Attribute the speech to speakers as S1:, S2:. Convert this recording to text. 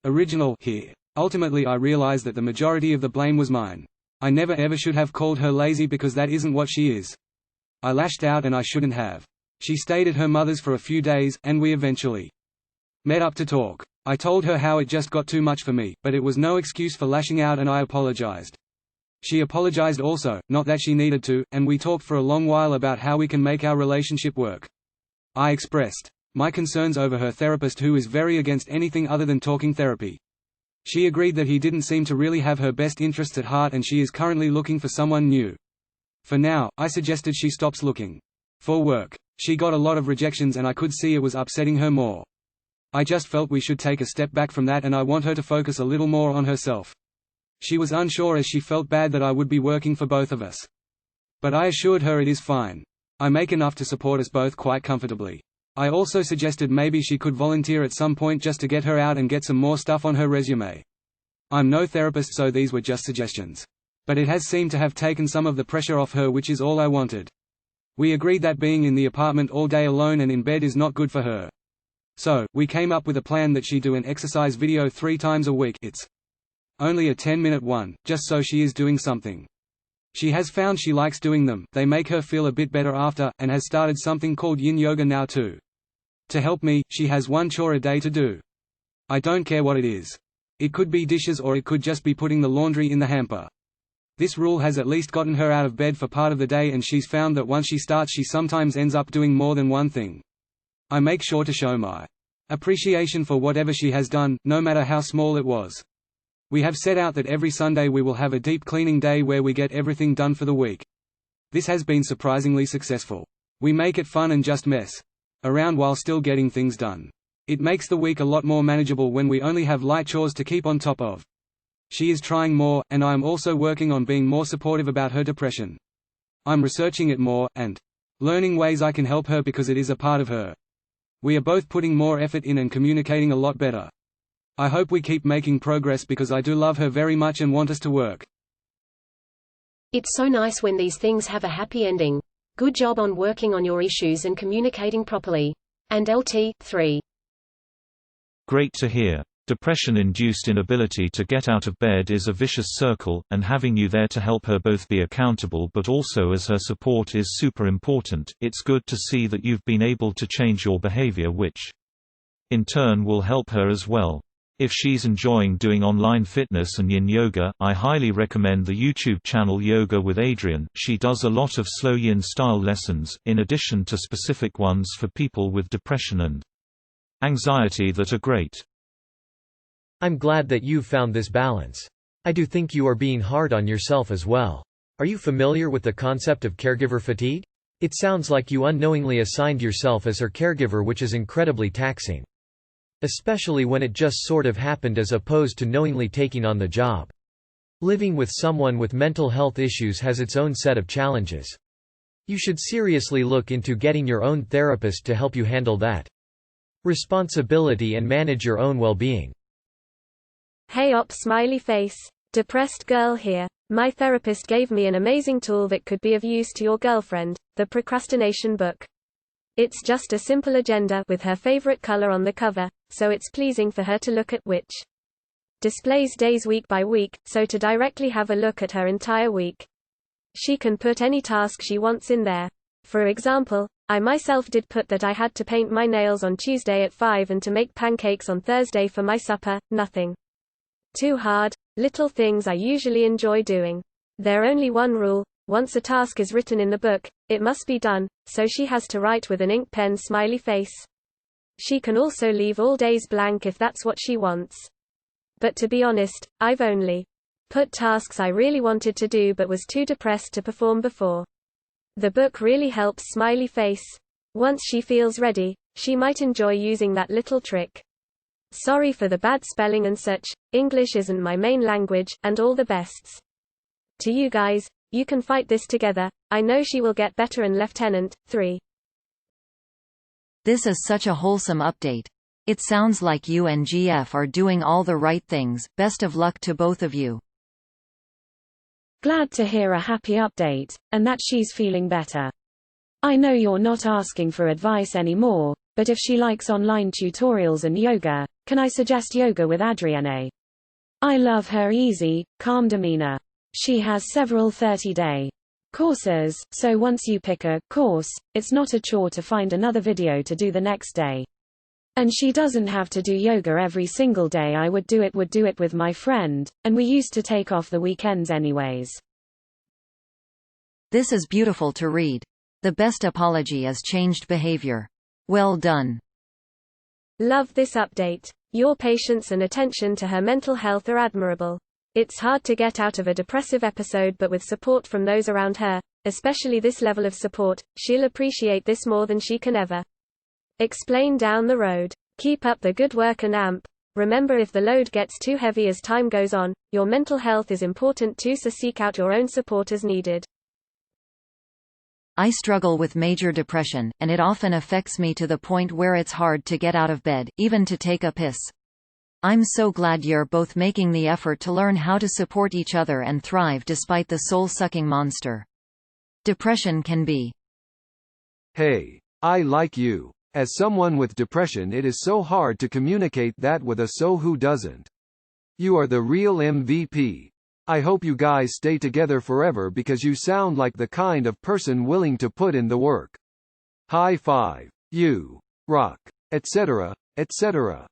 S1: original here. Ultimately I realized that the majority of the blame was mine. I never ever should have called her lazy because that isn't what she is. I lashed out and I shouldn't have. She stayed at her mother's for a few days, and we eventually met up to talk. I told her how it just got too much for me, but it was no excuse for lashing out and I apologized. She apologized also, not that she needed to, and we talked for a long while about how we can make our relationship work. I expressed my concerns over her therapist, who is very against anything other than talking therapy. She agreed that he didn't seem to really have her best interests at heart and she is currently looking for someone new. For now, I suggested she stops looking for work. She got a lot of rejections and I could see it was upsetting her more. I just felt we should take a step back from that and I want her to focus a little more on herself. She was unsure as she felt bad that I would be working for both of us. But I assured her it is fine. I make enough to support us both quite comfortably. I also suggested maybe she could volunteer at some point just to get her out and get some more stuff on her resume. I'm no therapist, so these were just suggestions. But it has seemed to have taken some of the pressure off her, which is all I wanted. We agreed that being in the apartment all day alone and in bed is not good for her. So, we came up with a plan that she do an exercise video 3 times a week. It's only a 10-minute one, just so she is doing something. She has found she likes doing them, they make her feel a bit better after, and has started something called yin yoga now too. To help me, she has 1 chore a day to do. I don't care what it is. It could be dishes or it could just be putting the laundry in the hamper. This rule has at least gotten her out of bed for part of the day, and she's found that once she starts she sometimes ends up doing more than one thing. I make sure to show my appreciation for whatever she has done, no matter how small it was. We have set out that every Sunday we will have a deep cleaning day where we get everything done for the week. This has been surprisingly successful. We make it fun and just mess around while still getting things done. It makes the week a lot more manageable when we only have light chores to keep on top of. She is trying more, and I am also working on being more supportive about her depression. I'm researching it more, and learning ways I can help her because it is a part of her. We are both putting more effort in and communicating a lot better. I hope we keep making progress because I do love her very much and want us to work.
S2: It's so nice when these things have a happy ending. Good job on working on your issues and communicating properly. And LT, 3.
S3: Great to hear. Depression-induced inability to get out of bed is a vicious circle, and having you there to help her both be accountable but also as her support is super important. It's good to see that you've been able to change your behavior, which in turn will help her as well. If she's enjoying doing online fitness and yin yoga, I highly recommend the YouTube channel Yoga with Adrian. She does a lot of slow yin style lessons, in addition to specific ones for people with depression and anxiety that are great.
S4: I'm glad that you've found this balance. I do think you are being hard on yourself as well. Are you familiar with the concept of caregiver fatigue? It sounds like you unknowingly assigned yourself as her caregiver, which is incredibly taxing. Especially when it just sort of happened as opposed to knowingly taking on the job. Living with someone with mental health issues has its own set of challenges. You should seriously look into getting your own therapist to help you handle that responsibility and manage your own well-being.
S5: Hey op, smiley face. Depressed girl here. My therapist gave me an amazing tool that could be of use to your girlfriend, the procrastination book. It's just a simple agenda with her favorite color on the cover, so it's pleasing for her to look at, which displays days week by week, so to directly have a look at her entire week. She can put any task she wants in there. For example, I myself did put that I had to paint my nails on Tuesday at 5 and to make pancakes on Thursday for my supper. Nothing too hard, little things I usually enjoy doing. There only one rule: once a task is written in the book, it must be done, so she has to write with an ink pen smiley face. She can also leave all days blank if that's what she wants. But to be honest, I've only put tasks I really wanted to do but was too depressed to perform before. The book really helps smiley face. Once she feels ready, she might enjoy using that little trick. Sorry for the bad spelling and such, English isn't my main language, and all the bests to you guys. You can fight this together. I know she will get better. And Lieutenant, 3.
S6: This is such a wholesome update. It sounds like you and GF are doing all the right things. Best of luck to both of you.
S7: Glad to hear a happy update, and that she's feeling better. I know you're not asking for advice anymore, but if she likes online tutorials and yoga, can I suggest yoga with Adrienne? I love her easy, calm demeanor. She has several 30-day courses, so once you pick a course, it's not a chore to find another video to do the next day. And she doesn't have to do yoga every single day. I would do it with my friend, and we used to take off the weekends anyways.
S6: This is beautiful to read. The best apology is changed behavior. Well done.
S5: Love this update. Your patience and attention to her mental health are admirable. It's hard to get out of a depressive episode, but with support from those around her, especially this level of support, she'll appreciate this more than she can ever explain down the road. Keep up the good work and AMP. Remember, if the load gets too heavy as time goes on, your mental health is important too, so seek out your own support as needed.
S6: I struggle with major depression, and it often affects me to the point where it's hard to get out of bed, even to take a piss. I'm so glad you're both making the effort to learn how to support each other and thrive despite the soul-sucking monster depression can be.
S8: Hey, I like you. As someone with depression, it is so hard to communicate that with a so who doesn't. You are the real MVP. I hope you guys stay together forever because you sound like the kind of person willing to put in the work. High five. You rock, etc., etc.